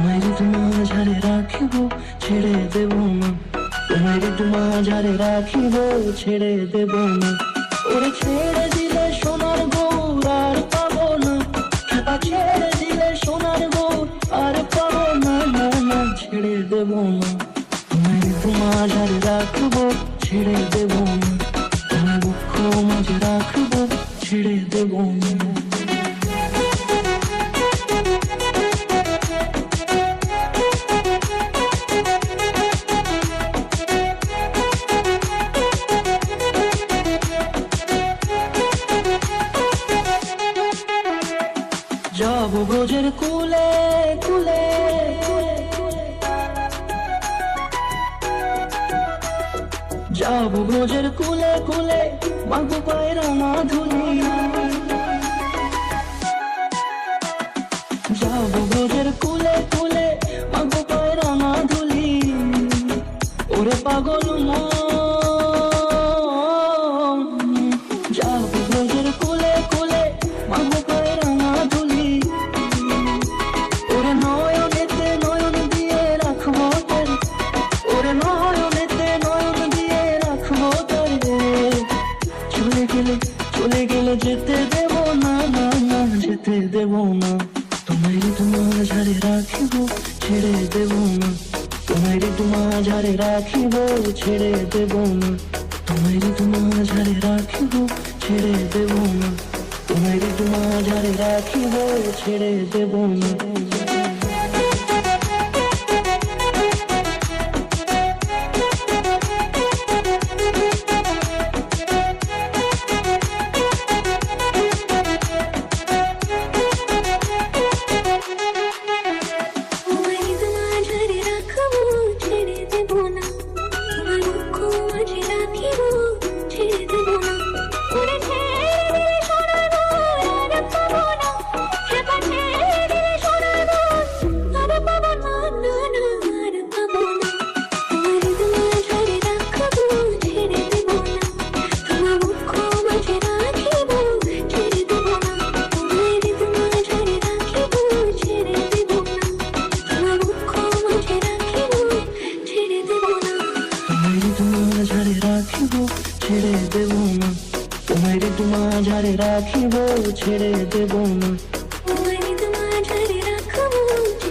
তোমায় মাঝারে রাখিব, ছেড়ে দেব না। তোমায় মাঝারে রাখিব, ছেড়ে দেব না। ওরে ছেড়ে দিলে সোনার গৌর আর পাবো না, খেপা ছেড়ে দিলে সোনার গৌর আর পাবো না, না না ছেড়ে দেব না। তোমায় মাঝারে রাখব, ছেড়ে দেব না। তোমায় দুঃখ মাঝে রাখব, ছেড়ে দেব না। যাব ব্রজের কুলে কুলে, যাব ব্রজের কুলে কুলে, মাগো পায়ের মাধুলি। যাব ব্রজের কুলে কুলে, মাগো পায়ের মাধুলি। ওরে পাগল মন, যাব ব্রজের কুলে কুলে, মাগো পায়ের মাধুলি। ওরে নয়নেতে নয়ন দিয়ে রাখবো তোরে, ওরে নয়নেতে নয়ন দিয়ে রাখবো তোরে। চলে গেলে চলে গেলে যেতে দেব না, না না যেতে দেব না। তোমায় মাঝারে রাখিব, ছেড়ে দেব না। তোমায় মাঝারে রাখিব, ছেড়ে দেব না। তোমায় মাঝারে রাখিব, ছেড়ে দেব না। তোমায় মাঝারে রাখিব, ছেড়ে দেব না। মাঝারে রাখিব, ছেড়ে দেব না। তোমায় মাঝারে রাখিব, ছেড়ে দেব না।